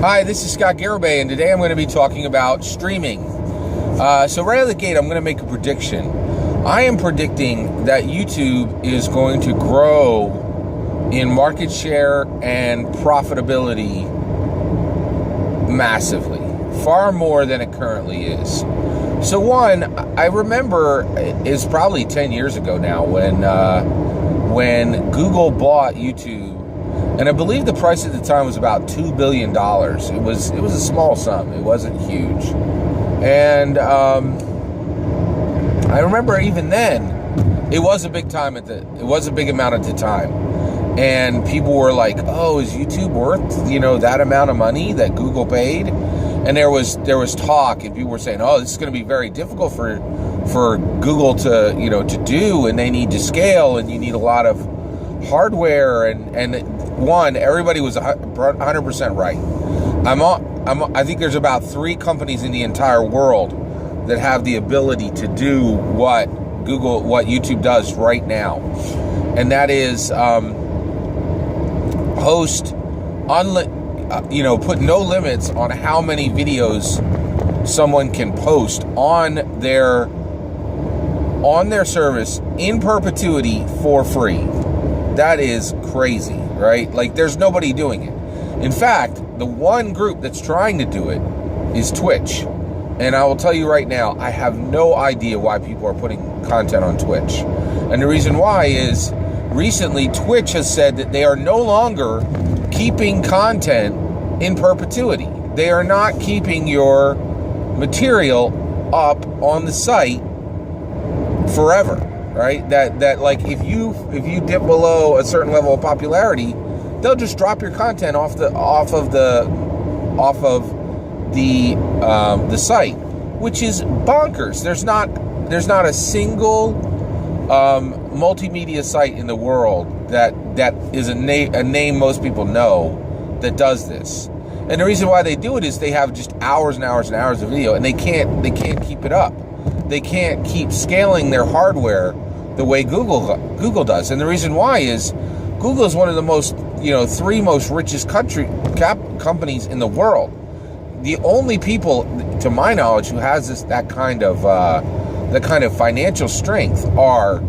Hi, this is Scott Garibay, and today I'm going to be talking about streaming. So right out of the gate, I'm going to make a prediction. I am predicting that YouTube is going to grow in market share and profitability massively, far more than it currently is. So one, I remember it's probably 10 years ago now when Google bought YouTube. And I believe the price at the time was about $2 billion. It was a small sum. It wasn't huge. And I remember even then, it was a big amount at the time. And people were like, "Oh, is YouTube worth, that amount of money that Google paid?" And there was talk, and people were saying, "Oh, this is going to be very difficult for Google to do, and they need to scale, and you need a lot of hardware." And one, everybody was 100% right. I think there's about 3 companies in the entire world that have the ability to do what YouTube does right now, and that is put no limits on how many videos someone can post on their service in perpetuity for free. That is crazy, right? Like, there's nobody doing it. In fact, the one group that's trying to do it is Twitch. And I will tell you right now, I have no idea why people are putting content on Twitch. And the reason why is, recently Twitch has said that they are no longer keeping content in perpetuity. They are not keeping your material up on the site forever. Right? That like if you dip below a certain level of popularity, they'll just drop your content off of the site, which is bonkers. There's not a single multimedia site in the world that is a name most people know that does this. And the reason why they do it is they have just hours and hours and hours of video, and they can't keep it up. They can't keep scaling their hardware the way Google does. And the reason why is Google is one of the most, 3 most richest companies in the world. The only people, to my knowledge, who has that kind of financial strength are,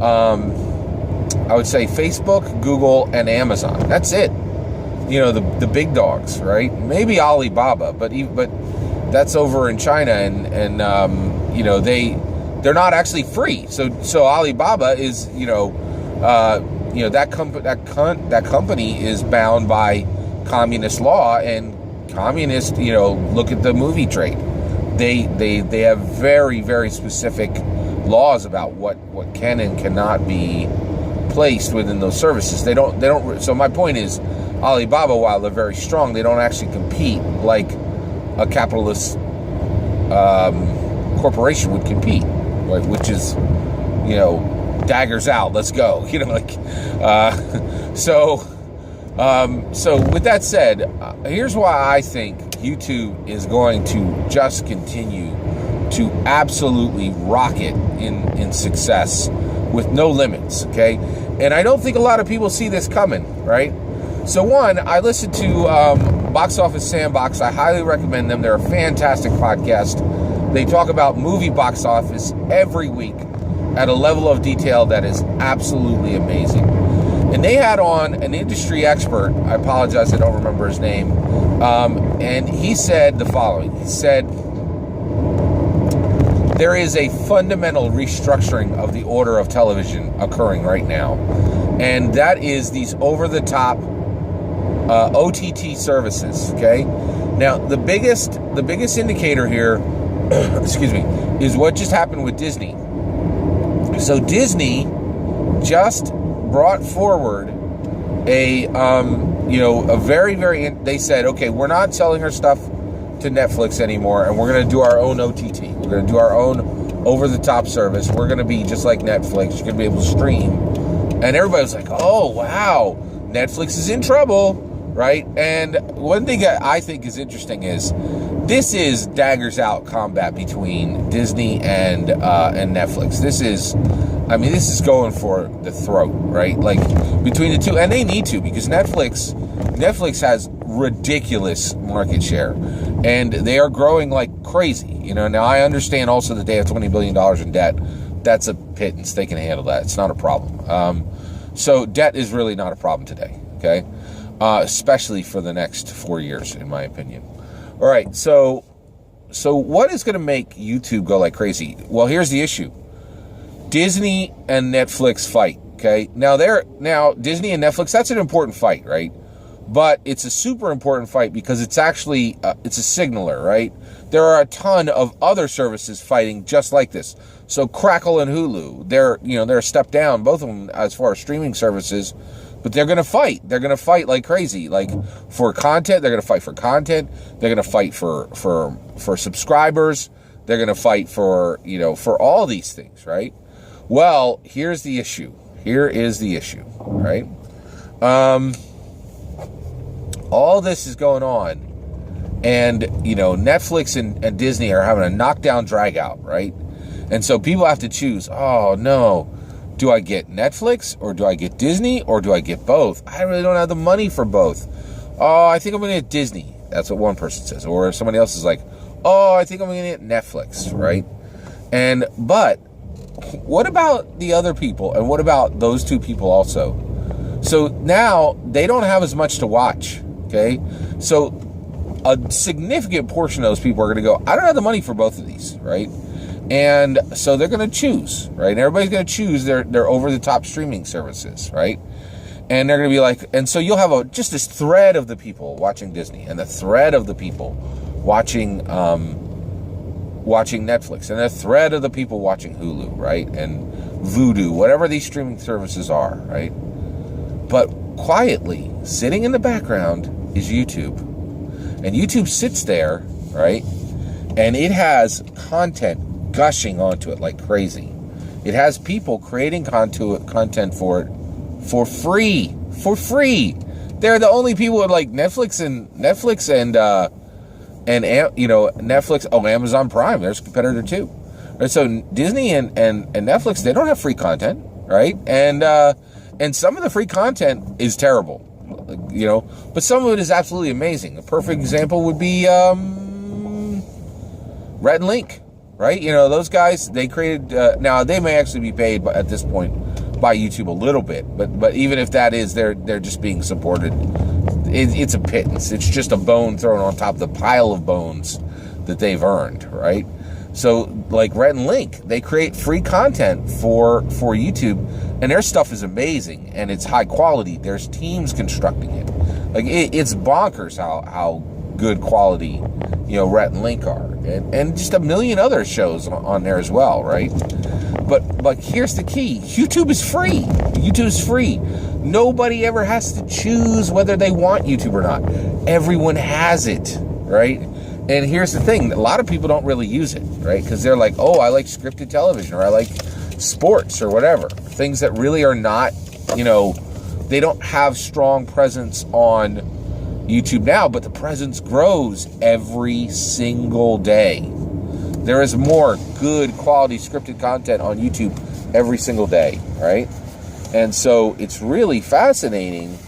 I would say, Facebook, Google, and Amazon. That's it. The big dogs, right? Maybe Alibaba, but that's over in China, and they're not actually free. So Alibaba is, that company is bound by communist law, and communists, look at the movie trade. They have very, very specific laws about what can and cannot be placed within those services. They don't. So my point is, Alibaba, while they're very strong, they don't actually compete like a capitalist corporation would compete, right? Which is, daggers out, let's go. So with that said, here's why I think YouTube is going to just continue to absolutely rocket in success with no limits, okay? And I don't think a lot of people see this coming, right? So one, I listen to Office Sandbox. I highly recommend them. They're a fantastic podcast. They talk about movie box office every week at a level of detail that is absolutely amazing. And they had on an industry expert. I apologize, I don't remember his name. And he said the following. He said, there is a fundamental restructuring of the order of television occurring right now. And that is these over-the-top OTT services, okay? Now, the biggest indicator here, excuse me, is what just happened with Disney. So Disney just brought forward a very, very, they said, okay, we're not selling our stuff to Netflix anymore, and we're going to do our own OTT. We're going to do our own over-the-top service. We're going to be just like Netflix. You're going to be able to stream. And everybody was like, oh, wow, Netflix is in trouble, right? And one thing I think is interesting is this is daggers out combat between Disney and Netflix. This is going for the throat, right? Like, between the two, and they need to, because Netflix has ridiculous market share, and they are growing like crazy. Now I understand also that they have $20 billion in debt. That's a pittance. They can handle that. It's not a problem. So debt is really not a problem today, okay? Especially for the next 4 years, in my opinion. All right, so what is going to make YouTube go like crazy? Well, here's the issue. Disney and Netflix fight, okay? Now Disney and Netflix, that's an important fight, right? But it's a super important fight because it's actually, it's a signaler, right? There are a ton of other services fighting just like this. So Crackle and Hulu, they're a step down, both of them as far as streaming services, but they're going to fight. They're going to fight like crazy. Like for content, they're going to fight for content. They're going to fight for subscribers. They're going to fight for all these things, right? Well, here's the issue. Here is the issue, right? All this is going on, and Netflix and Disney are having a knockdown drag out, right? And so people have to choose. Oh no, do I get Netflix or do I get Disney or do I get both? I really don't have the money for both. Oh, I think I'm gonna get Disney. That's what one person says, or somebody else is like, oh, I think I'm gonna get Netflix, right? But what about the other people, and what about those two people also? So now they don't have as much to watch. Okay, so a significant portion of those people are going to go, I don't have the money for both of these, right? And so they're going to choose, right? And everybody's going to choose their over-the-top streaming services, right? And they're going to be like, and so you'll have just this thread of the people watching Disney, and the thread of the people watching Netflix, and the thread of the people watching Hulu, right? And Vudu, whatever these streaming services are, right? But quietly, sitting in the background, is YouTube. And YouTube sits there, right? And it has content gushing onto it like crazy. It has people creating content for it for free. For free. They're the only people with like Netflix and Netflix. Oh, Amazon Prime. There's a competitor too. Right? So Disney and Netflix, they don't have free content, right? And some of the free content is terrible, but some of it is absolutely amazing. A perfect example would be Red and Link, right? Those guys, they created, now they may actually be paid at this point by YouTube a little bit, but even if that is, they're just being supported. It's a pittance. It's just a bone thrown on top of the pile of bones that they've earned, right? So like Red and Link, they create free content for YouTube, and their stuff is amazing and it's high quality. There's teams constructing it. Like it's bonkers how good quality, Red and Link are, and just a million other shows on there as well, right? But here's the key: YouTube is free. YouTube is free. Nobody ever has to choose whether they want YouTube or not. Everyone has it, right? And here's the thing, a lot of people don't really use it, right? Because they're like, oh, I like scripted television, or I like sports, or whatever. Things that really are not, they don't have strong presence on YouTube now, but the presence grows every single day. There is more good quality scripted content on YouTube every single day, right? And so it's really fascinating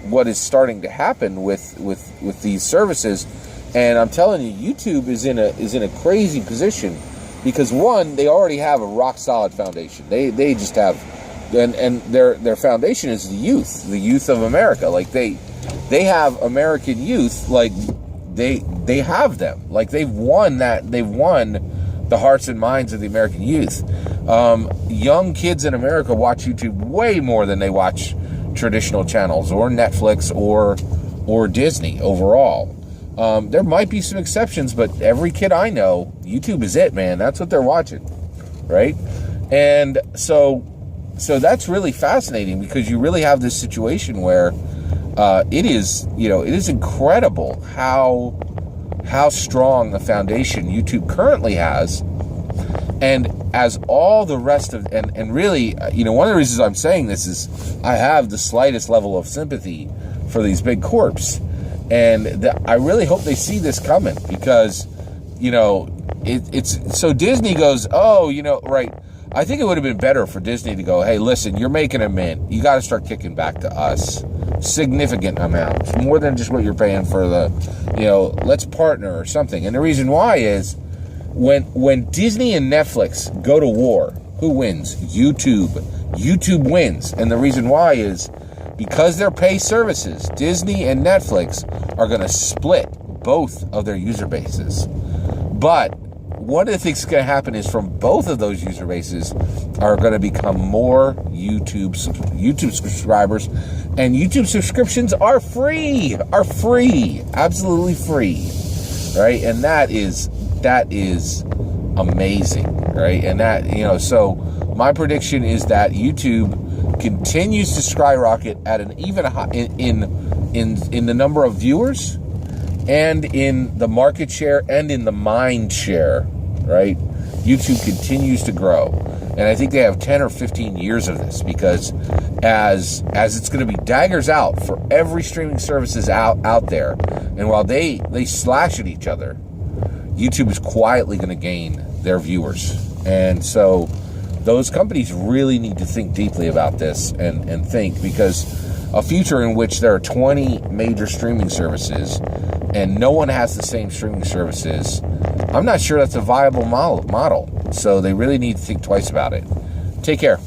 what is starting to happen with these services. And I'm telling you, YouTube is in a crazy position because one, they already have a rock solid foundation. They just have, and their foundation is the youth of America. Like they have American youth, like they have them. Like they've won the hearts and minds of the American youth. Young kids in America watch YouTube way more than they watch traditional channels or Netflix or Disney overall. There might be some exceptions, but every kid I know, YouTube is it, man. That's what they're watching, right? And so that's really fascinating because you really have this situation where it is incredible how strong a foundation YouTube currently has, and as all the rest of and really, one of the reasons I'm saying this is I have the slightest level of sympathy for these big corps. And I really hope they see this coming, because, it's so Disney goes, oh, right, I'm going to I think it would have been better for Disney to go, hey, listen, you're making a mint. You got to start kicking back to us significant amounts, more than just what you're paying for the, let's partner or something. And the reason why is when Disney and Netflix go to war, who wins? YouTube. YouTube wins. And the reason why is because they're pay services, Disney and Netflix are going to split both of their user bases. But one of the things that's going to happen is from both of those user bases are going to become more YouTube subscribers, and YouTube subscriptions are free, absolutely free, right? And that is amazing, right? And that, so my prediction is that YouTube continues to skyrocket at an even high in the number of viewers, and in the market share, and in the mind share, right? YouTube continues to grow. And I think they have 10 or 15 years of this, because as it's going to be daggers out for every streaming services out there, and while they slash at each other, YouTube is quietly going to gain their viewers. And so those companies really need to think deeply about this and think, because a future in which there are 20 major streaming services and no one has the same streaming services, I'm not sure that's a viable model. So they really need to think twice about it. Take care.